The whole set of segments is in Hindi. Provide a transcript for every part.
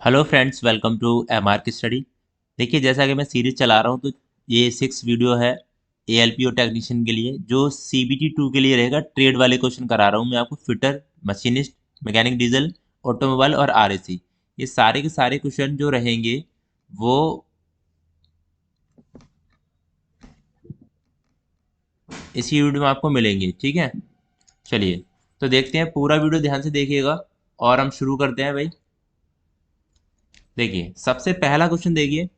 Hello friends, welcome to MR study. देखिए, जैसा कि मैं सीरीज चला रहा हूँ तो ये 6 वीडियो है एएलपीओ टेक्नीशियन के लिए, जो CBT 2 के लिए रहेगा। ट्रेड वाले क्वेश्चन करा रहा हूँ मैं आपको। Fitter, machinist, mechanic diesel, automobile और आरएसी, ये सारे के सारे क्वेश्चन जो रहेंगे वो इसी वीडियो में आपको मिलेंगे। ठीक है, चलिए तो देखते हैं, पूरा वीडियो ध्यान से देखिएगा और हम शुरू करते हैं भाई। देखिए, सबसे पहला क्वेश्चन देखिए।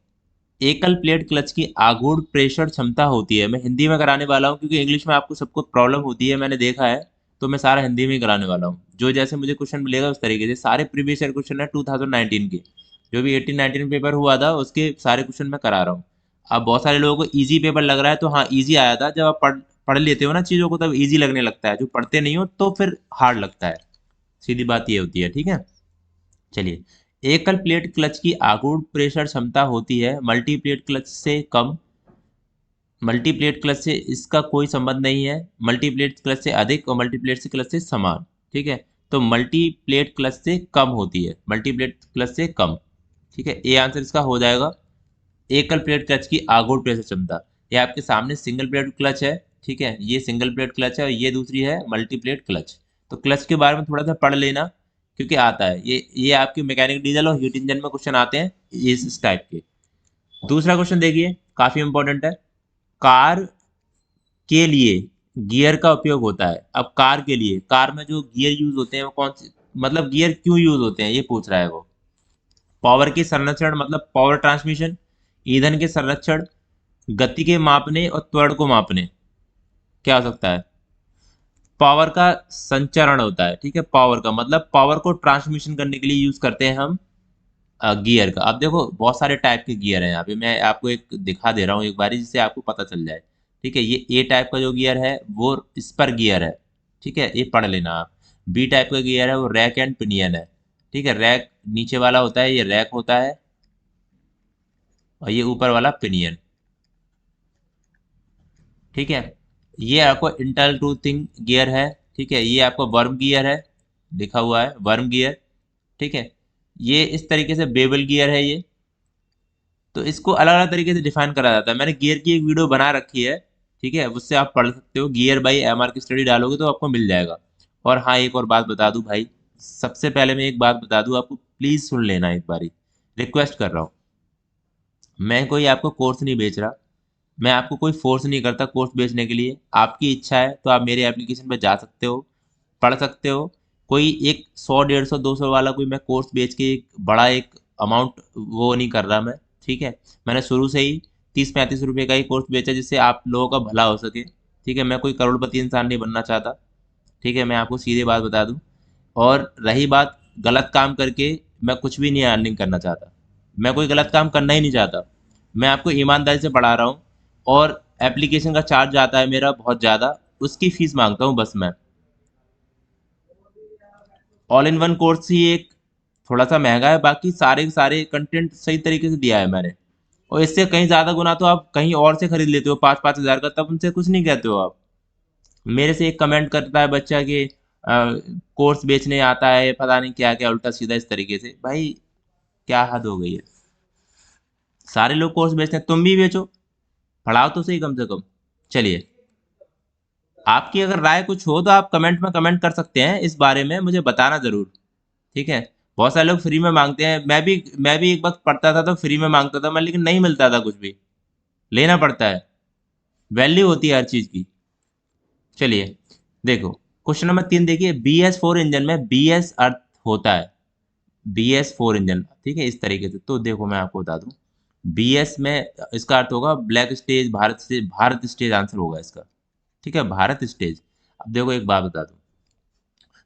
एकल प्लेट क्लच की आगुड़ प्रेशर क्षमता होती है। मैं हिंदी में कराने वाला हूँ क्योंकि इंग्लिश में आपको सबको प्रॉब्लम होती है, मैंने देखा है। तो मैं सारा हिंदी में ही कराने वाला हूँ, जो जैसे मुझे क्वेश्चन मिलेगा उस तरीके से। सारे प्रीवियस ईयर क्वेश्चन है 2019 के, जो भी 18-19 पेपर हुआ था उसके सारे क्वेश्चन मैं करा रहा हूँ। अब बहुत सारे लोगों को ईजी पेपर लग रहा है, तो हाँ, ईजी आया था। जब आप पढ़ पढ़ लेते हो ना चीज़ों को, तब ईजी लगने लगता है। जो पढ़ते नहीं हो तो फिर हार्ड लगता है। सीधी बात ये होती है। ठीक है, चलिए। एकल प्लेट क्लच की आगुड़ प्रेशर क्षमता होती है मल्टी प्लेट क्लच से कम। मल्टीप्लेट क्लच से इसका कोई संबंध नहीं है। मल्टीप्लेट क्लच से अधिक और मल्टीप्लेट से क्लच से समान। ठीक है, तो मल्टीप्लेट क्लच से कम होती है, मल्टीप्लेट क्लच से कम। ठीक है, ये आंसर इसका हो जाएगा। एकल प्लेट क्लच की आगुड़ प्रेशर क्षमता। ये आपके सामने सिंगल प्लेट क्लच है। ठीक है, ये सिंगल प्लेट क्लच है और ये दूसरी है मल्टीप्लेट क्लच। तो क्लच के बारे में थोड़ा सा पढ़ लेना, क्योंकि आता है ये आपके मैकेनिक डीजल और हीट इंजन में क्वेश्चन आते हैं इस टाइप के। दूसरा क्वेश्चन देखिए, काफी इंपॉर्टेंट है। कार के लिए गियर का उपयोग होता है। अब कार के लिए, कार में जो गियर यूज होते हैं वो कौन से, मतलब गियर क्यों यूज होते हैं ये पूछ रहा है वो। पावर के संरक्षण, मतलब पावर ट्रांसमिशन। ईंधन के संरक्षण। गति के मापने और त्वरण को मापने। क्या हो सकता है? पावर का संचरण होता है। ठीक है, पावर का मतलब पावर को ट्रांसमिशन करने के लिए यूज करते हैं हम गियर का। अब देखो, बहुत सारे टाइप के गियर हैं यहाँ पे। मैं आपको एक दिखा दे रहा हूँ एक बारी, जिससे आपको पता चल जाए। ठीक है, ये ए टाइप का जो गियर है वो स्पर गियर है। ठीक है, ये पढ़ लेना आप। बी टाइप का गियर है वो रैक एंड पिनियन है। ठीक है, रैक नीचे वाला होता है, ये रैक होता है, और ये ऊपर वाला पिनियन। ठीक है, ये आपको इंटर टूथिंग गियर है। ठीक है, ये आपको वर्म गियर है, लिखा हुआ है वर्म गियर। ठीक है, ये इस तरीके से बेबल गियर है ये। तो इसको अलग अलग तरीके से डिफाइन करा जाता है। मैंने गियर की एक वीडियो बना रखी है। ठीक है, उससे आप पढ़ सकते हो। गियर बाई एमआर की स्टडी डालोगे तो आपको मिल जाएगा। और हाँ, एक और बात बता दूं भाई। सबसे पहले मैं एक बात बता दूं आपको, प्लीज सुन लेना एक बारी, रिक्वेस्ट कर रहा हूँ। मैं कोई आपको कोर्स नहीं बेच रहा। मैं आपको कोई फोर्स नहीं करता कोर्स बेचने के लिए। आपकी इच्छा है तो आप मेरे एप्लीकेशन पर जा सकते हो, पढ़ सकते हो। कोई एक 100, 150, 200 वाला कोई मैं कोर्स बेच के एक बड़ा एक अमाउंट वो नहीं कर रहा मैं। ठीक है, मैंने शुरू से ही 30-35 रुपए का ही कोर्स बेचा, जिससे आप लोगों का भला हो सके। ठीक है, मैं कोई करोड़पति इंसान नहीं बनना चाहता। ठीक है, मैं आपको सीधे बात बता दूं। और रही बात गलत काम करके, मैं कुछ भी नहीं अर्निंग करना चाहता। मैं कोई गलत काम करना ही नहीं चाहता। मैं आपको ईमानदारी से पढ़ा रहा हूँ। और एप्लीकेशन का चार्ज आता है मेरा बहुत ज़्यादा, उसकी फीस मांगता हूँ बस मैं। ऑल इन वन कोर्स ही एक थोड़ा सा महंगा है, बाकी सारे के सारे कंटेंट सही तरीके से दिया है मैंने। और इससे कहीं ज़्यादा गुना तो आप कहीं और से खरीद लेते हो 5-5 हज़ार का, तब उनसे कुछ नहीं कहते हो आप। मेरे से एक कमेंट करता है बच्चा कि कोर्स बेचने आता है, पता नहीं क्या क्या उल्टा सीधा इस तरीके से। भाई, क्या हद हो गई है। सारे लोग कोर्स बेचते हैं, तुम भी बेचो, पढ़ाओ तो सही कम से कम। चलिए, आपकी अगर राय कुछ हो तो आप कमेंट में कमेंट कर सकते हैं, इस बारे में मुझे बताना जरूर। ठीक है, बहुत सारे लोग फ्री में मांगते हैं। मैं भी एक वक्त पढ़ता था तो फ्री में मांगता था मैं, लेकिन नहीं मिलता था कुछ भी। लेना पड़ता है, वैल्यू होती है हर चीज की। चलिए, देखो, क्वेश्चन नंबर 3 देखिए। BS4 इंजन में BS अर्थ होता है। BS4 इंजन, ठीक है, इस तरीके से। तो देखो, मैं आपको बता दूं, BS में इसका अर्थ होगा black stage, Bharat stage. Bharat stage answer होगा इसका। ठीक है, भारत स्टेज। अब देखो, एक बात बता दूं,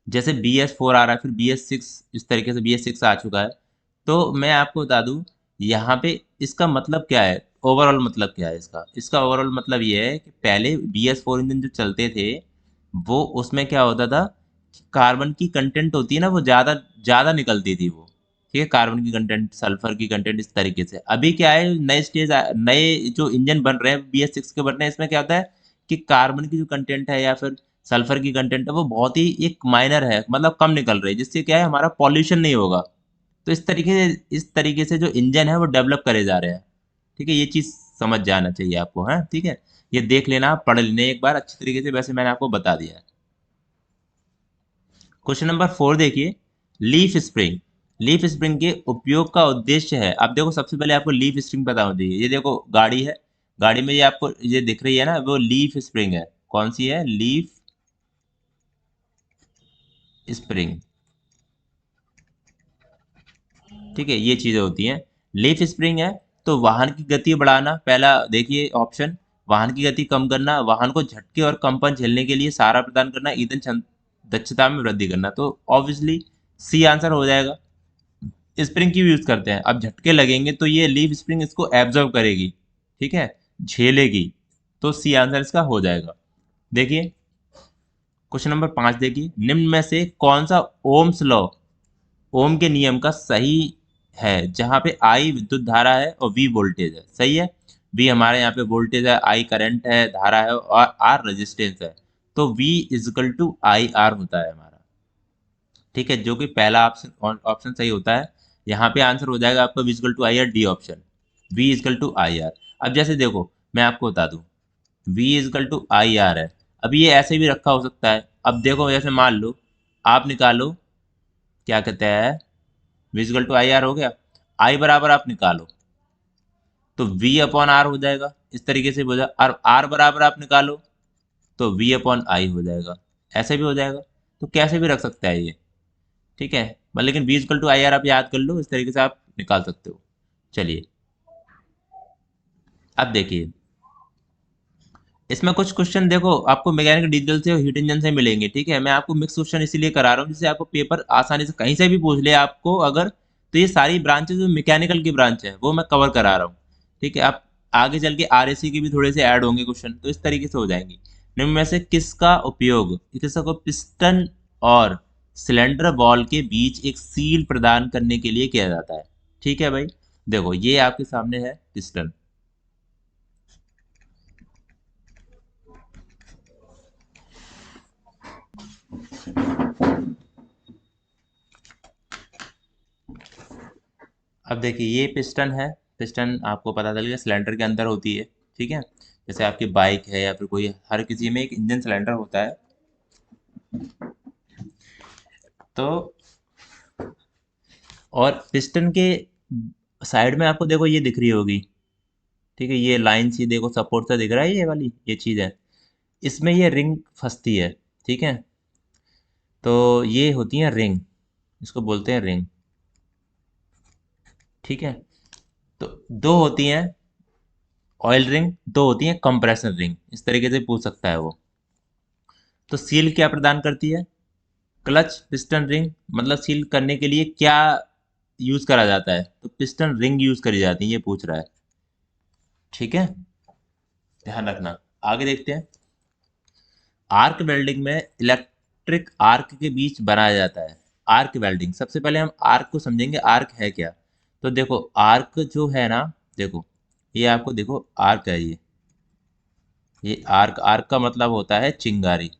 जैसे BS4 आ रहा है, फिर BS6, इस तरीके से BS6 आ चुका है। तो मैं आपको बता दूं, यहाँ पे इसका मतलब क्या है, ओवरऑल मतलब क्या है इसका। इसका ओवरऑल मतलब ये है कि पहले BS4 इंजन जो चलते थे, वो उसमें क्या होता था, कार्बन की कंटेंट होती है ना, वो ज़्यादा ज़्यादा निकलती थी वो। ठीक है, कार्बन की कंटेंट, सल्फर की कंटेंट, इस तरीके से। अभी क्या है, नए स्टेज, नए जो इंजन बन रहे हैं BS6 के बन रहे हैं, इसमें क्या होता है कि कार्बन की जो कंटेंट है या फिर सल्फर की कंटेंट है, वो बहुत ही एक माइनर है, मतलब कम निकल रही है, जिससे क्या है, हमारा पॉल्यूशन नहीं होगा। तो इस तरीके से जो इंजन है वो डेवलप करे जा रहे हैं। ठीक है, ये चीज़ समझ जाना चाहिए आपको, हाँ ठीक है। ये देख लेना, आप पढ़ लेना एक बार अच्छी तरीके से, वैसे मैंने आपको बता दिया है। क्वेश्चन नंबर 4 देखिए, लीफ स्प्रिंग। लीफ स्प्रिंग के उपयोग का उद्देश्य है, आप देखो सबसे पहले आपको लीफ स्प्रिंग पता होनी चाहिए। ये देखो गाड़ी है, गाड़ी में ये आपको ये दिख रही है ना, वो लीफ स्प्रिंग है। कौन सी है? Leaf spring. ठीक है, ये चीज़ें होती हैं। लीफ स्प्रिंग है तो वाहन की गति बढ़ाना, पहला देखिए ऑप्शन। वाहन की गति कम करना, वाहन को झटके और कंपन झेलने के लिए सहारा प्रदान करना, ईंधन दक्षता में वृद्धि करना। तो ऑब्वियसली सी आंसर हो जाएगा। स्प्रिंग की यूज करते हैं, अब झटके लगेंगे तो ये लीफ स्प्रिंग इसको एब्जॉर्ब करेगी, ठीक है, झेलेगी। तो सी आंसर इसका हो जाएगा। देखिए क्वेश्चन नंबर 5 देखिए, निम्न में से कौन सा ओम्स लॉ, ओम के नियम का सही है, जहां पे आई विद्युत धारा है और वी वोल्टेज है। सही है, वी हमारे यहाँ पे वोल्टेज है, आई करंट है, धारा है, और आर रेजिस्टेंस है। तो V equal to I R होता है हमारा। ठीक है, जो कि पहला ऑप्शन ऑप्शन सही होता है। यहाँ पे आंसर हो जाएगा आपका V equal to I R, D option, V equal to I R. अब जैसे देखो मैं आपको बता दूं, V equal to I R है। अब ये ऐसे भी रखा हो सकता है। अब देखो जैसे मान लो आप निकालो, क्या कहते हैं, विजिकल टू आई आर हो गया, आई बराबर आप निकालो तो वी अपॉन आर हो जाएगा, इस तरीके से हो जाएगा। और आर बराबर आप निकालो तो वी अपॉन आई हो जाएगा, ऐसे भी हो जाएगा। तो कैसे भी रख सकता है ये, ठीक है। लेकिन V equal to I R आप याद कर लो, इस तरीके से आप निकाल सकते हो। चलिए अब देखिए, इसमें कुछ क्वेश्चन देखो आपको मैकेनिकल डीजल से और हीट इंजन से मिलेंगे। ठीक है, मैं आपको मिक्स क्वेश्चन इसीलिए करा रहा हूँ जिससे आपको पेपर आसानी से कहीं से भी पूछ ले आपको अगर, तो ये सारी ब्रांचेज जो मैकेनिकल की ब्रांच है वो मैं कवर करा रहा हूँ। ठीक है, आप आगे चल के आरएसी के भी थोड़े से ऐड होंगे क्वेश्चन, तो इस तरीके से हो जाएंगे। निम्न में से किसका उपयोग, किसका को पिस्टन और सिलेंडर बॉल के बीच एक सील प्रदान करने के लिए किया जाता है। ठीक है भाई, देखो ये आपके सामने है पिस्टन। अब देखिए ये पिस्टन है, पिस्टन आपको पता चल गया सिलेंडर के अंदर होती है। ठीक है, जैसे आपकी बाइक है या फिर कोई, हर किसी में एक इंजन सिलेंडर होता है। तो और पिस्टन के साइड में आपको देखो ये दिख रही होगी, ठीक है, ये लाइन सी देखो सपोर्ट सा दिख रहा है, ये वाली ये चीज़ है, इसमें ये रिंग फंसती है। ठीक है, तो ये होती है रिंग, इसको बोलते हैं रिंग। ठीक है, तो दो होती हैं ऑयल रिंग, दो होती हैं कंप्रेसर रिंग, इस तरीके से पूछ सकता है वो। तो सील क्या प्रदान करती है? क्लच पिस्टन रिंग, मतलब सील करने के लिए क्या यूज करा जाता है? तो पिस्टन रिंग यूज करी जाती है, ये पूछ रहा है। ठीक है, ध्यान रखना। आगे देखते हैं, आर्क वेल्डिंग में इलेक्ट्रिक आर्क के बीच बनाया जाता है। आर्क वेल्डिंग, सबसे पहले हम आर्क को समझेंगे, आर्क है क्या। तो देखो आर्क जो है ना, देखो ये आपको देखो आर्क है, ये आर्क, आर्क का मतलब होता है चिंगारी,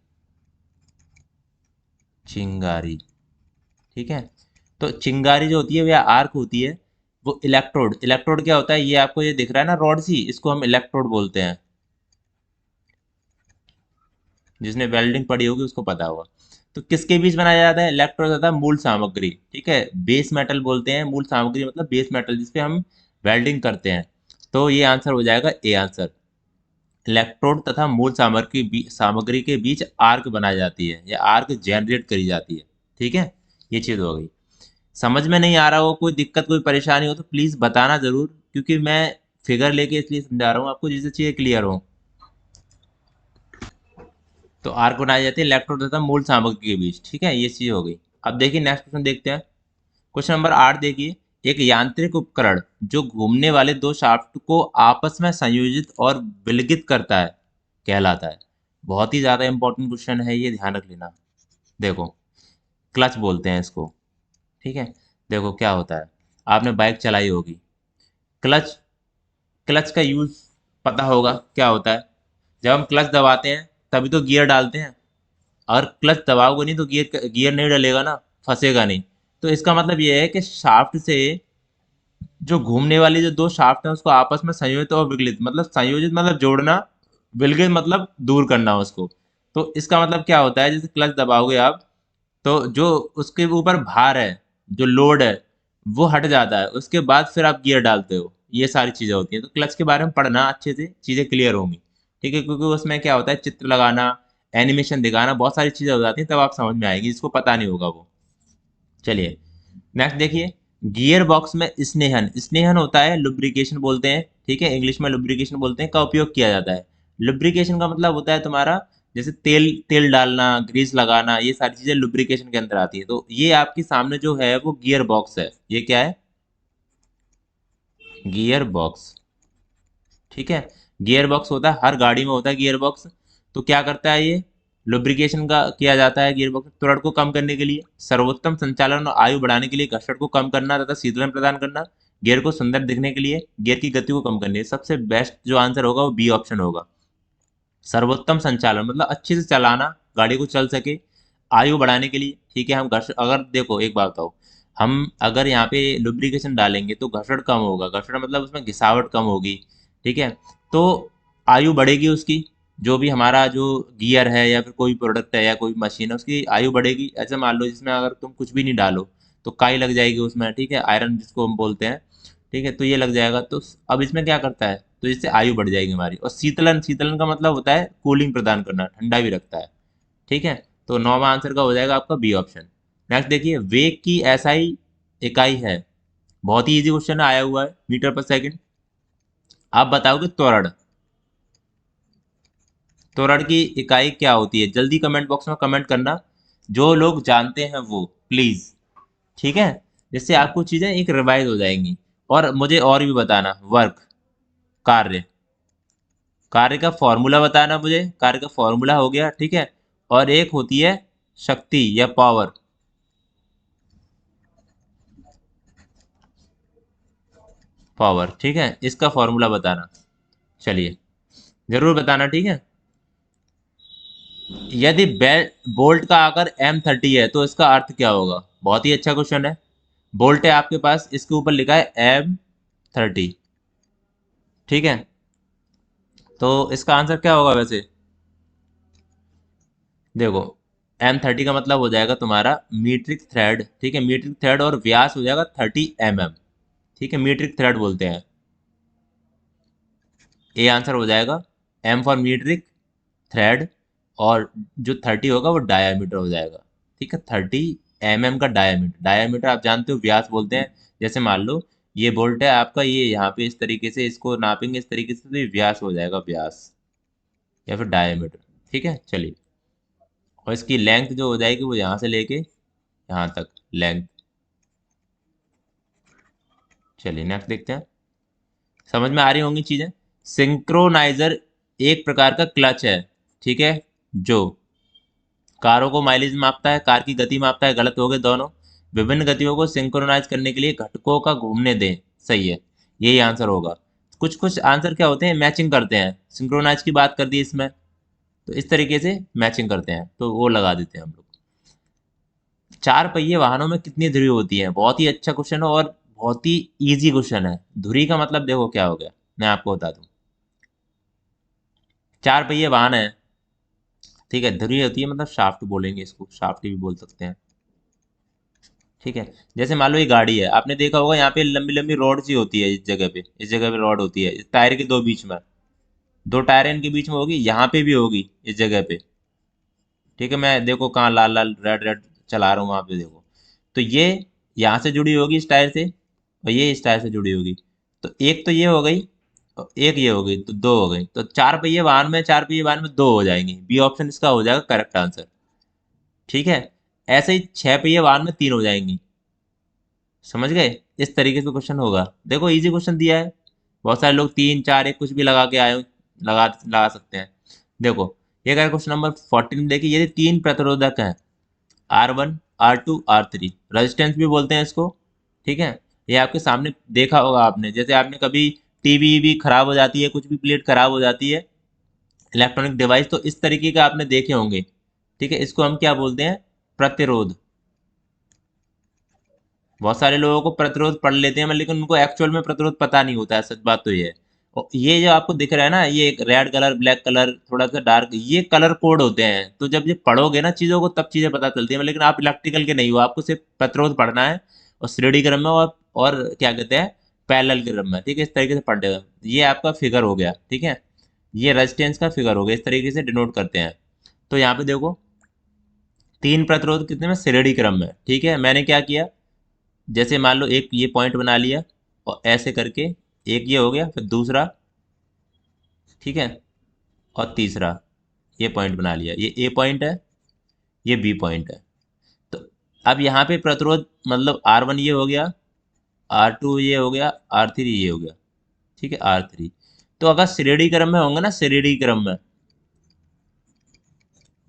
चिंगारी। ठीक है, तो चिंगारी जो होती है वह आर्क होती है। वो इलेक्ट्रोड, इलेक्ट्रोड क्या होता है, ये आपको ये दिख रहा है ना रॉड सी, इसको हम इलेक्ट्रोड बोलते हैं। जिसने वेल्डिंग पढ़ी होगी उसको पता होगा। तो किसके बीच बनाया जाता है? इलेक्ट्रोड तथा मूल सामग्री। ठीक है, बेस मेटल बोलते हैं, मूल सामग्री मतलब बेस मेटल जिसपे हम वेल्डिंग करते हैं। तो ये आंसर हो जाएगा ए आंसर। इलेक्ट्रोड तथा मूल सामग्री के बीच आर्क बनाई जाती है या आर्क जनरेट करी जाती है। ठीक है, ये चीज़ हो गई। समझ में नहीं आ रहा हो, कोई दिक्कत कोई परेशानी हो तो प्लीज़ बताना ज़रूर, क्योंकि मैं फिगर लेके इसलिए समझा रहा हूँ आपको जिससे चीज़ें क्लियर हो। तो आर्क बनाई जाती है इलेक्ट्रोड तथा मूल सामग्री के बीच। ठीक है, ये चीज़ हो गई। अब देखिए नेक्स्ट क्वेश्चन देखते हैं। क्वेश्चन नंबर 8 देखिए, एक यांत्रिक उपकरण जो घूमने वाले दो शाफ्ट को आपस में संयोजित और विलगित करता है कहलाता है। बहुत ही ज़्यादा इंपॉर्टेंट क्वेश्चन है ये, ध्यान रख लेना। देखो क्लच बोलते हैं इसको। ठीक है, देखो क्या होता है, आपने बाइक चलाई होगी, क्लच, क्लच का यूज़ पता होगा क्या होता है। जब हम क्लच दबाते हैं तभी तो गियर डालते हैं, और क्लच दबाओगे नहीं तो गियर गियर नहीं डलेगा ना, फंसेगा नहीं। तो इसका मतलब ये है कि शाफ्ट से जो घूमने वाली जो दो शाफ्ट हैं उसको आपस में संयोजित और विगलित, मतलब संयोजित मतलब जोड़ना, विगलित मतलब दूर करना उसको। तो इसका मतलब क्या होता है, जैसे क्लच दबाओगे आप तो जो उसके ऊपर भार है, जो लोड है, वो हट जाता है, उसके बाद फिर आप गियर डालते हो। ये सारी चीज़ें होती हैं, तो क्लच के बारे में पढ़ना अच्छे से, चीज़ें क्लियर होंगी। ठीक है, क्योंकि उसमें क्या होता है, चित्र लगाना, एनिमेशन दिखाना, बहुत सारी चीज़ें हो जाती हैं, तब आप समझ में आएगी, जिसको पता नहीं होगा वो। चलिए नेक्स्ट देखिए, गियर बॉक्स में स्नेहन, स्नेहन होता है लुब्रिकेशन बोलते हैं, ठीक है, इंग्लिश में लुब्रिकेशन बोलते हैं, का उपयोग किया जाता है। लुब्रिकेशन का मतलब होता है तुम्हारा, जैसे तेल तेल डालना, ग्रीस लगाना, ये सारी चीजें लुब्रिकेशन के अंदर आती है। तो ये आपके सामने जो है वो गियर बॉक्स है। ये क्या है? Gear box. ठीक है, गियर बॉक्स होता है, हर गाड़ी में होता है गियर बॉक्स। तो क्या करता है ये? लुब्रिकेशन का किया जाता है गियर बॉक्स, त्वरण को कम करने के लिए, सर्वोत्तम संचालन और आयु बढ़ाने के लिए, घर्षण को कम करना तथा शीतलन प्रदान करना, गियर को सुंदर दिखने के लिए, गियर की गति को कम करने के लिए। सबसे बेस्ट जो आंसर होगा वो बी ऑप्शन होगा। सर्वोत्तम संचालन मतलब अच्छे से चलाना, गाड़ी को चल सके, आयु बढ़ाने के लिए। ठीक है, हम घर्षण, अगर देखो एक बात बताओ, हम अगर यहाँ पे लुब्रिकेशन डालेंगे तो घर्षण कम होगा, घर्षण मतलब उसमें घिसावट कम होगी। ठीक है, तो आयु बढ़ेगी उसकी, जो भी हमारा जो गियर है या फिर कोई प्रोडक्ट है या कोई मशीन है उसकी आयु बढ़ेगी। ऐसे मान लो जिसमें अगर तुम कुछ भी नहीं डालो तो काई लग जाएगी उसमें, ठीक है, आयरन जिसको हम बोलते हैं। ठीक है, तो ये लग जाएगा, तो अब इसमें क्या करता है, तो इससे आयु बढ़ जाएगी हमारी। और शीतलन, शीतलन का मतलब होता है कूलिंग प्रदान करना, ठंडा भी रखता है। ठीक है, तो नौवां आंसर का हो जाएगा आपका बी ऑप्शन। नेक्स्ट देखिए, वेग की एसआई इकाई है, बहुत ही इजी क्वेश्चन आया हुआ है, मीटर पर सेकंड। आप बताओगे त्वरण, त्वरण की इकाई क्या होती है? जल्दी कमेंट बॉक्स में कमेंट करना, जो लोग जानते हैं वो, प्लीज। ठीक है, जिससे आपको चीजें एक रिवाइज हो जाएंगी। और मुझे और भी बताना, वर्क, कार्य, कार्य का फॉर्मूला बताना मुझे, कार्य का फॉर्मूला हो गया, ठीक है। और एक होती है शक्ति या पावर, पावर, ठीक है, इसका फॉर्मूला बताना। चलिए, जरूर बताना, ठीक है। यदि बोल्ट का आकार M30 है तो इसका अर्थ क्या होगा? बहुत ही अच्छा क्वेश्चन है। बोल्ट है आपके पास, इसके ऊपर लिखा है M30, ठीक है, तो इसका आंसर क्या होगा वैसे? देखो, M30 का मतलब हो जाएगा तुम्हारा मीट्रिक थ्रेड, ठीक है, मीट्रिक थ्रेड, और व्यास हो जाएगा 30 mm। ठीक है, मीट्रिक थ्रेड बोलते हैं। ए आंसर हो जाएगा, एम फॉर मीट्रिक थ्रेड, और जो 30 होगा वो डायामीटर हो जाएगा। ठीक है, 30 mm का डायामीटर, डायामीटर आप जानते हो व्यास बोलते हैं। जैसे मान लो ये बोल्ट है आपका, ये यहाँ पे इस तरीके से इसको नापेंगे इस तरीके से, तो ये व्यास हो जाएगा, व्यास या फिर डायामीटर। ठीक है, चलिए, और इसकी लेंथ जो हो जाएगी वो यहाँ से लेके यहाँ तक लेंथ। चलिए नेक्स्ट देखते हैं, समझ में आ रही होंगी चीजें। सिंक्रोनाइजर एक प्रकार का क्लच है, ठीक है, जो कारों को माइलेज मापता है, कार की गति मापता है, गलत हो गए दोनों। विभिन्न गतियों को सिंक्रोनाइज करने के लिए घटकों का घूमने दें, सही है, यही आंसर होगा। कुछ कुछ आंसर क्या होते हैं, मैचिंग करते हैं, सिंक्रोनाइज की बात कर दी इसमें, तो इस तरीके से मैचिंग करते हैं, तो वो लगा देते हैं हम लोग। चार पहिए वाहनों में कितनी धुरी होती है? बहुत ही अच्छा क्वेश्चन है और बहुत ही इजी क्वेश्चन है। धुरी का मतलब देखो क्या हो गया, मैं आपको बता दूं। चार पहिए वाहन है, ठीक है, धुरी होती है मतलब शाफ्ट बोलेंगे इसको, शाफ्ट भी बोल सकते हैं। ठीक है, जैसे मान लो ये गाड़ी है, आपने देखा होगा यहाँ पे लंबी लंबी रॉड सी होती है, इस जगह पे, इस जगह पे रॉड होती है, इस टायर के दो बीच में, दो टायर इनके बीच में होगी, यहाँ पे भी होगी इस जगह पे। ठीक है, मैं देखो कहाँ लाल लाल रेड रेड चला रहा हूँ, वहां पे देखो। तो ये यहाँ से जुड़ी होगी इस टायर से, और ये इस टायर से जुड़ी होगी। तो एक तो ये हो गई, और एक ये हो गई, तो दो हो गई। तो चार पहिए वाहन में, चार पहिए वाहन में दो हो जाएंगी, बी ऑप्शन इसका हो जाएगा करेक्ट आंसर। ठीक है, ऐसे ही छह पहिए वाहन में तीन हो जाएंगी। समझ गए? इस तरीके से क्वेश्चन होगा। देखो इजी क्वेश्चन दिया है, बहुत सारे लोग तीन चार एक कुछ भी लगा के आए हो, लगा लगा सकते हैं। देखो, ये अगर क्वेश्चन नंबर 14 देखिए, यदि तीन प्रतिरोधक हैं, R1, R2, R3, रेजिस्टेंस भी बोलते हैं इसको, ठीक है, ये आपके सामने देखा होगा आपने, जैसे आपने कभी टीवी भी खराब हो जाती है, कुछ भी प्लेट खराब हो जाती है, इलेक्ट्रॉनिक डिवाइस, तो इस तरीके का आपने देखे होंगे। ठीक है, इसको हम क्या बोलते हैं? प्रतिरोध। बहुत सारे लोगों को प्रतिरोध पढ़ लेते हैं लेकिन उनको एक्चुअल में प्रतिरोध पता नहीं होता है, सच बात तो ये है। और ये जो आपको दिख रहा है ना, ये एक रेड कलर, ब्लैक कलर, थोड़ा सा डार्क, ये कलर कोड होते हैं। तो जब ये पढ़ोगे ना चीज़ों को तब चीज़ें पता चलती हैं, लेकिन आप इलेक्ट्रिकल के नहीं हो, आपको सिर्फ प्रतिरोध पढ़ना है और श्रेणी क्रम में, और क्या कहते हैं, पैरेलल क्रम में, ठीक है। इस तरीके से पढ़ेगा। ये आपका फिगर हो गया, ठीक है। ये रेजिस्टेंस का फिगर हो गया, इस तरीके से डिनोट करते हैं। तो यहाँ पे देखो, तीन प्रतिरोध कितने में, श्रेणी क्रम में, ठीक है। मैंने क्या किया, जैसे मान लो एक ये पॉइंट बना लिया और ऐसे करके एक ये हो गया, फिर दूसरा, ठीक है, और तीसरा ये पॉइंट बना लिया। ये ए पॉइंट है, ये बी पॉइंट है। तो अब यहाँ पे प्रतिरोध मतलब R1 ये हो गया, R2 ये हो गया, R3 ये हो गया, ठीक है, R3। तो अगर श्रेणी क्रम में होंगे ना, श्रेणी क्रम में,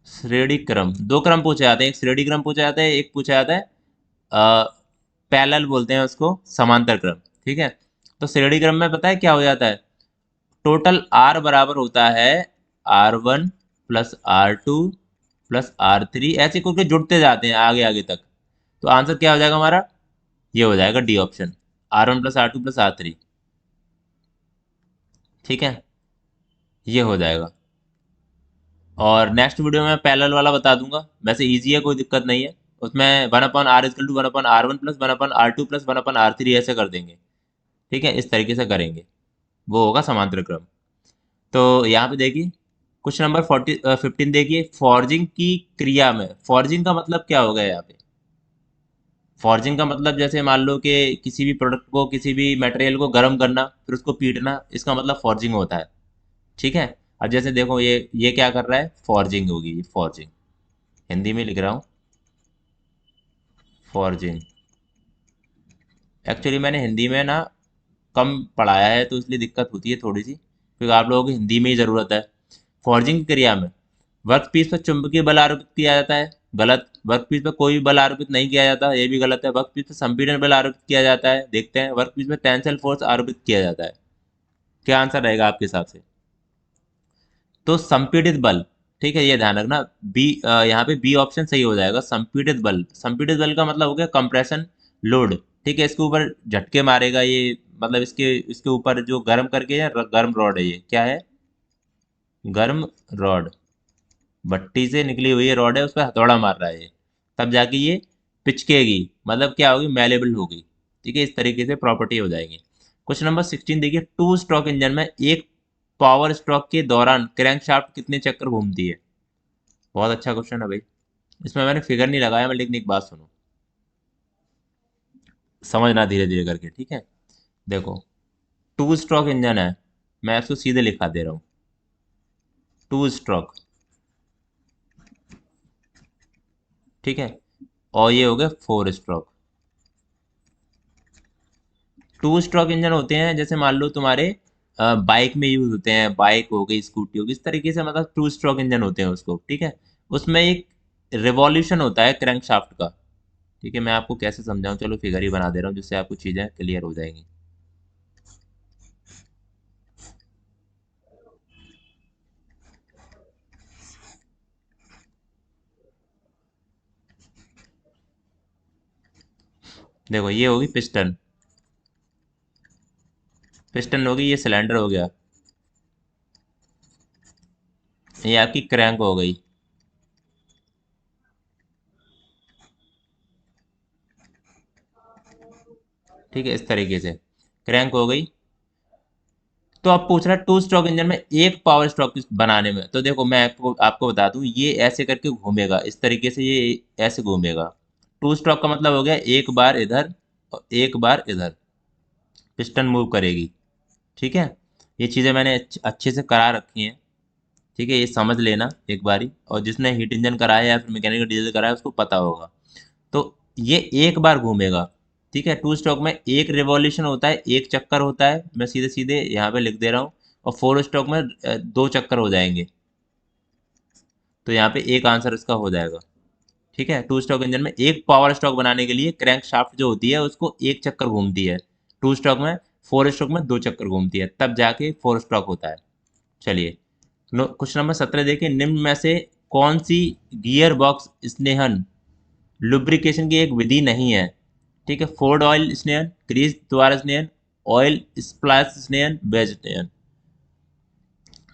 श्रेणी क्रम, दो क्रम पूछे जाते हैं, एक श्रेणी क्रम पूछा जाता है, एक पूछा जाता है पैरेलल बोलते हैं उसको, समांतर क्रम, ठीक है। तो श्रेणी क्रम में पता है क्या हो जाता है, टोटल आर बराबर होता है R1 plus R2 plus R3, ऐसे करके जुड़ते जाते हैं आगे आगे तक। तो आंसर क्या हो जाएगा हमारा, ये हो जाएगा D option, R1 plus R2 plus R3, ठीक है, ये हो जाएगा। और नेक्स्ट वीडियो में पैरेलल वाला बता दूंगा, वैसे इजी है, कोई दिक्कत नहीं है। उसमें 1/R=1/R1 plus 1/R2 plus 1/R3 ऐसे कर देंगे, ठीक है, इस तरीके से करेंगे, वो होगा समांतर क्रम। तो यहाँ पे देखिए, क्वेश्चन नंबर 15 देखिए, फॉर्जिंग की क्रिया में, फॉर्जिंग का मतलब क्या होगा यहाँ पे, फॉर्जिंग का मतलब जैसे मान लो कि किसी भी प्रोडक्ट को, किसी भी मटेरियल को गर्म करना, फिर उसको पीटना, इसका मतलब फॉर्जिंग होता है, ठीक है। अब जैसे देखो, ये क्या कर रहा है, फॉर्जिंग होगी, ये फॉर्जिंग, हिंदी में लिख रहा हूँ, फॉर्जिंग। एक्चुअली मैंने हिंदी में ना कम पढ़ाया है, तो इसलिए दिक्कत होती है थोड़ी सी, क्योंकि आप लोगों को हिंदी में ही ज़रूरत है। फॉर्जिंग की क्रिया में वर्कपीस पर चुंबकीय बल आरोपित किया जाता है, गलत। वर्कपीस पर कोई बल आरोपित नहीं किया जाता, ये भी गलत है। वर्कपीस पर संपीड़न बल आरोपित किया जाता है, देखते हैं। वर्कपीस पर टेंसाइल फोर्स आरोपित किया जाता है। क्या आंसर रहेगा आपके हिसाब से, तो संपीड़ित बल, ठीक है, ये ध्यान रखना। बी, यहाँ पे बी ऑप्शन सही हो जाएगा, संपीड़ित बल। संपीड़ित बल का मतलब हो गया कंप्रेशन लोड, ठीक है, इसके ऊपर झटके मारेगा ये, मतलब इसके इसके ऊपर जो गर्म करके, या गर्म रॉड है, ये क्या है, गर्म रॉड, भट्टी से निकली हुई रॉड है, उस पर हथौड़ा मार रहा है ये, तब जाके ये पिचकेगी, मतलब क्या होगी, मैलेबल होगी, ठीक है, इस तरीके से प्रॉपर्टी हो जाएगी। क्वेश्चन नंबर 16 देखिए, टू स्ट्रोक इंजन में एक पावर स्ट्रोक के दौरान क्रैंकशाफ्ट कितने चक्कर घूमती है। बहुत अच्छा क्वेश्चन है भाई, इसमें मैंने फिगर नहीं लगाया, मैं लेकिन एक बात सुनो, समझना धीरे धीरे करके, ठीक है। देखो, टू स्ट्रोक इंजन है, मैं इसको सीधे लिखा दे रहा हूँ, टू स्ट्रोक, ठीक है, और ये हो गया four stroke. Two stroke engine होते हैं, जैसे मान लो तुम्हारे बाइक में यूज होते हैं, बाइक हो गई, स्कूटी हो गई, इस तरीके से, मतलब टू स्ट्रोक इंजन होते हैं उसको, ठीक है। उसमें एक रिवॉल्यूशन होता है क्रैंक शाफ्ट का, ठीक है। मैं आपको कैसे समझाऊं, चलो फिगर ही बना दे रहा हूँ, जिससे आपको चीज़ें क्लियर हो जाएंगी। देखो, ये होगी पिस्टन, पिस्टन होगी, ये सिलेंडर हो गया, ये आपकी क्रैंक हो गई, ठीक है, इस तरीके से क्रैंक हो गई। तो अब पूछ रहा है टू स्ट्रोक इंजन में एक पावर स्ट्रोक बनाने में, तो देखो मैं आपको आपको बता दूं, ये ऐसे करके घूमेगा, इस तरीके से ये ऐसे घूमेगा। टू स्ट्रोक का मतलब हो गया एक बार इधर और एक बार इधर, पिस्टन मूव करेगी, ठीक है। ये चीज़ें मैंने अच्छे से करा रखी हैं, ठीक है, ये समझ लेना एक बारी, और जिसने हीट इंजन कराया या फिर मैकेनिकल डीजल कराया उसको पता होगा। तो ये एक बार घूमेगा, ठीक है। टू स्ट्रोक में एक रिवॉल्यूशन होता है, एक चक्कर होता है, मैं सीधे सीधे यहाँ पे लिख दे रहा हूँ। और फोर स्ट्रोक में दो चक्कर हो जाएंगे, तो यहाँ पे एक आंसर इसका हो जाएगा, ठीक है। टू स्ट्रोक इंजन में एक पावर स्ट्रोक बनाने के लिए क्रैंक शाफ्ट जो होती है उसको एक चक्कर घूमती है, टू स्ट्रोक में, फोर स्ट्रोक में दो चक्कर घूमती है, तब जाके फोर स्ट्रोक होता है। चलिए, क्वेश्चन नंबर 17 देखिए, निम्न में से कौन सी गियर बॉक्स स्नेहन लुब्रिकेशन की एक विधि नहीं है। ठीक है, फोर्ड ऑयल स्नेहन, ग्रीस द्वारा स्नेहन, ऑयल स्प्लैश स्नेहन, वेज स्नेहन।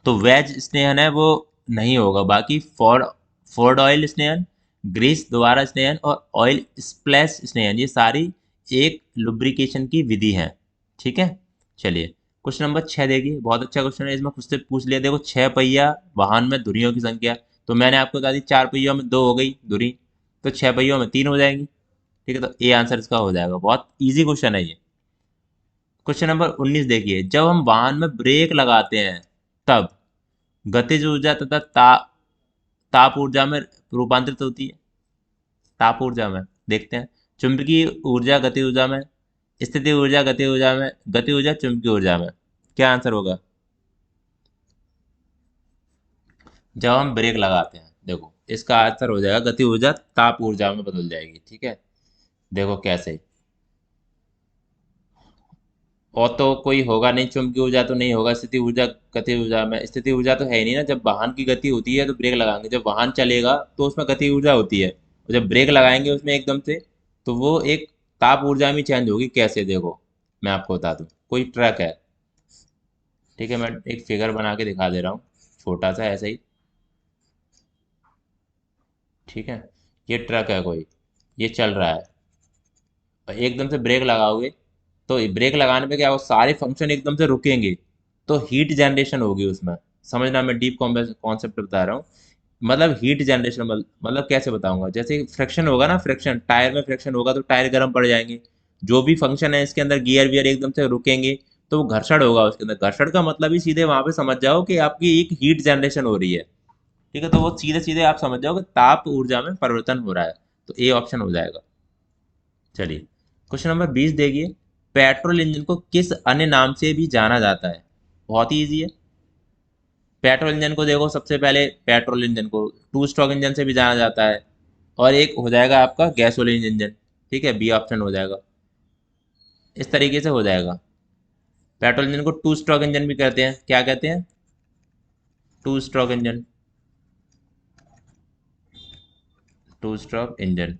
तो वेज स्नेहन है वो नहीं होगा। बाकी फोर्ड फोर्ड ऑयल स्नेहन, ग्रीस दोबारा स्नेहन और ऑयल स्प्लैश स्नेहन, ये सारी एक लुब्रिकेशन की विधि है। ठीक है, चलिए क्वेश्चन नंबर 6 देखिए, बहुत अच्छा क्वेश्चन है, इसमें खुद से पूछ लिया। देखो, 6 पहिया वाहन में धुरियों की संख्या, तो मैंने आपको बता दी 4 पहियों में 2 हो गई धुरी, तो 6 पहियों में 3 हो जाएंगी। ठीक है, तो ए आंसर इसका हो जाएगा। बहुत इजी क्वेश्चन है ये। क्वेश्चन नंबर 19 देखिए, जब हम वाहन में ब्रेक लगाते हैं तब गतिज ऊर्जा तथा ताप ऊर्जा में रूपांतरित होती है। ताप ऊर्जा में देखते हैं, चुंबकीय ऊर्जा गति ऊर्जा में, स्थिति ऊर्जा गति ऊर्जा में, गति ऊर्जा चुंबकीय ऊर्जा में। क्या आंसर होगा? जब हम ब्रेक लगाते हैं, देखो इसका आंसर हो जाएगा गति ऊर्जा ताप ऊर्जा में बदल जाएगी। ठीक है, देखो कैसे। और तो कोई होगा नहीं, चुंबकीय ऊर्जा तो नहीं होगा, स्थिति ऊर्जा गति ऊर्जा में, स्थिति ऊर्जा तो है ही नहीं ना। जब वाहन की गति होती है तो ब्रेक लगाएंगे, जब वाहन चलेगा तो उसमें गति ऊर्जा होती है, और जब ब्रेक लगाएंगे उसमें एकदम से, तो वो एक ताप ऊर्जा में चेंज होगी। कैसे? देखो मैं आपको बता दूं, कोई ट्रक है, ठीक है, मैं एक फिगर बना के दिखा दे रहा हूँ, छोटा सा ऐसा ही। ठीक है, ये ट्रक है कोई, ये चल रहा है, और एकदम से ब्रेक लगाओगे तो ब्रेक लगाने पे क्या होगा, सारे फंक्शन एकदम से रुकेंगे, तो हीट जनरेशन होगी उसमें। समझना, मैं डीप कॉन्सेप्ट बता रहा हूँ। मतलब हीट जनरेशन मतलब कैसे बताऊंगा, जैसे फ्रिक्शन होगा ना, फ्रिक्शन टायर में फ्रिक्शन होगा तो टायर गर्म पड़ जाएंगे। जो भी फंक्शन है इसके अंदर, गियर वियर एकदम से रुकेंगे, तो वो घर्षण होगा उसके अंदर। घर्षण का मतलब ही सीधे वहां पे समझ जाओ कि आपकी एक हीट जनरेशन हो रही है। ठीक है, तो वो सीधे सीधे आप समझ जाओ कि ताप ऊर्जा में परिवर्तन हो रहा है। तो ए ऑप्शन हो जाएगा। चलिए क्वेश्चन नंबर 20 देखिए, पेट्रोल इंजन को किस अन्य नाम से भी जाना जाता है? बहुत ही ईजी है। पेट्रोल इंजन को देखो, सबसे पहले पेट्रोल इंजन को टू स्ट्रोक इंजन से भी जाना जाता है, और एक हो जाएगा आपका गैसोलीन इंजन। ठीक है, बी ऑप्शन हो जाएगा। इस तरीके से हो जाएगा। पेट्रोल इंजन को टू स्ट्रोक इंजन भी कहते हैं। क्या कहते हैं? Two stroke engine, two stroke engine.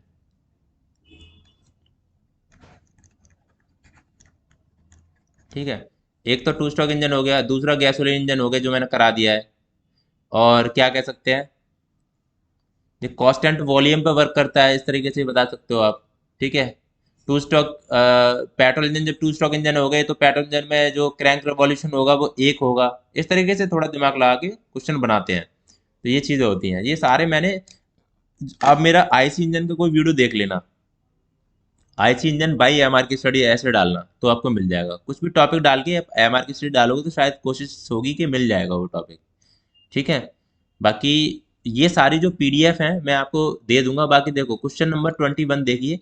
ठीक है, एक तो टू स्ट्रोक इंजन हो गया, दूसरा गैसोलीन इंजन हो गया जो मैंने करा दिया है। और क्या कह सकते हैं, ये कांस्टेंट वॉल्यूम पे वर्क करता है, इस तरीके से बता सकते हो आप। ठीक है, टू स्ट्रोक पेट्रोल इंजन, जब टू स्ट्रोक इंजन हो गए तो पेट्रोल इंजन में जो क्रैंक रिवॉल्यूशन होगा वो एक होगा। इस तरीके से थोड़ा दिमाग लगा के क्वेश्चन बनाते हैं। तो ये चीज़ें होती हैं, ये सारे मैंने। आप मेरा आईसी इंजन का कोई वीडियो देख लेना, आईसी इंजन बाई एमआर की स्टडी ऐसे डालना तो आपको मिल जाएगा। कुछ भी टॉपिक डाल के एमआर की स्टडी डालोगे तो शायद कोशिश होगी कि मिल जाएगा वो टॉपिक। ठीक है, बाकी ये सारी जो पीडीएफ हैं मैं आपको दे दूंगा। बाकी देखो क्वेश्चन नंबर 21 देखिए,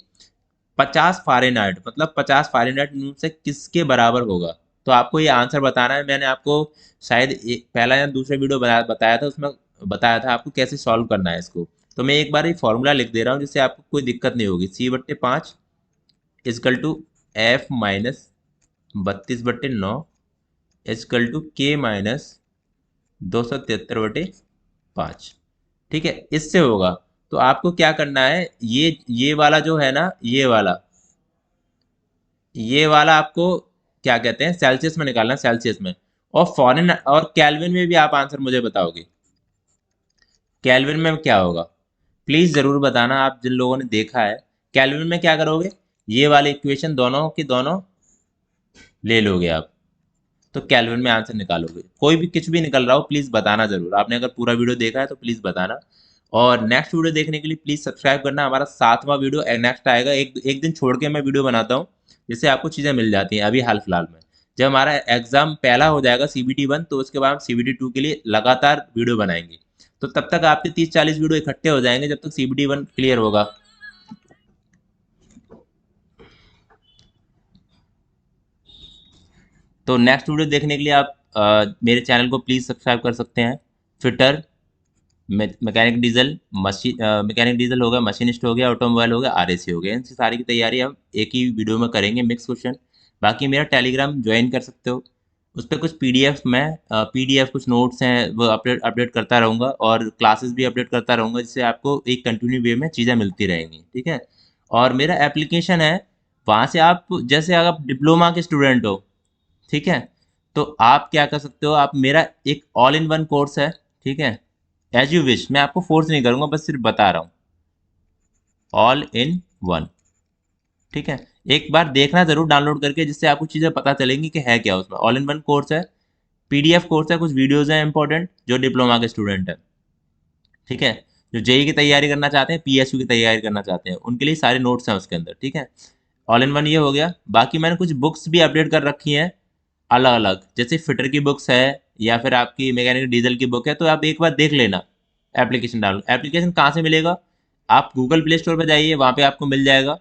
50 फ़ारेनहाइट मतलब 50 फ़ारेनहाइट से किसके बराबर होगा? तो आपको ये आंसर बताना है। मैंने आपको शायद पहला या दूसरा वीडियो बताया था, उसमें बताया था आपको कैसे सॉल्व करना है इसको। तो मैं एक बार ये फॉर्मूला लिख दे रहा हूँ जिससे आपको कोई दिक्कत नहीं होगी। C/5 equal to F minus 32/9 equal to K minus 273/5। ठीक है, इससे होगा। तो आपको क्या करना है, ये वाला जो है ना, ये वाला आपको क्या कहते हैं, सेल्सियस में निकालना है, सेल्सियस में। और फॉरेन और कैल्विन में भी आप आंसर मुझे बताओगे। कैल्विन में क्या होगा, प्लीज जरूर बताना आप जिन लोगों ने देखा है। कैल्विन में क्या करोगे, ये वाले इक्वेशन दोनों की दोनों ले लोगे आप, तो कैल्विन में आंसर निकालोगे। कोई भी कुछ भी निकल रहा हो प्लीज़ बताना ज़रूर। आपने अगर पूरा वीडियो देखा है तो प्लीज़ बताना। और नेक्स्ट वीडियो देखने के लिए प्लीज़ सब्सक्राइब करना। हमारा 7वां वीडियो नेक्स्ट आएगा, एक एक दिन छोड़ के मैं वीडियो बनाता हूँ, जिससे आपको चीज़ें मिल जाती हैं। अभी हाल फिलहाल में जब हमारा एग्ज़ाम पहला हो जाएगा CBT 1, तो उसके बाद हम CBT 2 के लिए लगातार वीडियो बनाएंगे। तो तब तक आपके 30-40 वीडियो इकट्ठे हो जाएंगे जब तक CBT 1 क्लियर होगा। तो नेक्स्ट वीडियो देखने के लिए आप मेरे चैनल को प्लीज़ सब्सक्राइब कर सकते हैं। Fitter, mechanic diesel, mechanic diesel हो गया, मशीनिस्ट हो गया, ऑटोमोबाइल हो गया, RAC हो गया, इन सारी की तैयारी हम एक ही वीडियो में करेंगे, मिक्स क्वेश्चन। बाकी मेरा टेलीग्राम ज्वाइन कर सकते हो, उस पर कुछ पीडीएफ मैं पीडीएफ कुछ नोट्स हैं वो अपडेट अपडेट करता रहूँगा, और क्लासेस भी अपडेट करता रहूँगा, जिससे आपको एक कंटिन्यू वे में चीज़ें मिलती रहेंगी। ठीक है, और मेरा एप्लीकेशन है वहाँ से आप जैसे अगर आप डिप्लोमा के स्टूडेंट हो, ठीक है, तो आप क्या कर सकते हो, आप मेरा एक ऑल इन वन कोर्स है, ठीक है, एज यू विश, मैं आपको फोर्स नहीं करूंगा, बस सिर्फ बता रहा हूँ, ऑल इन वन, ठीक है। एक बार देखना जरूर डाउनलोड करके, जिससे आपको चीज़ें पता चलेंगी कि है क्या उसमें। ऑल इन वन कोर्स है, पीडीएफ कोर्स है, कुछ वीडियोज़ हैं इंपॉर्टेंट जो डिप्लोमा के स्टूडेंट हैं, ठीक है, जो जेई की तैयारी करना चाहते हैं, पीएसयू की तैयारी करना चाहते हैं, उनके लिए सारे नोट्स हैं उसके अंदर, ठीक है। ऑल इन वन ये हो गया। बाकी मैंने कुछ बुक्स भी अपडेट कर रखी हैं अलग अलग, जैसे फिटर की बुक्स है या फिर आपकी मैकेनिकल डीजल की बुक है, तो आप एक बार देख लेना। एप्लीकेशन डाउनलोड, एप्लीकेशन कहाँ से मिलेगा, आप गूगल प्ले स्टोर पर जाइए, वहाँ पे आपको मिल जाएगा।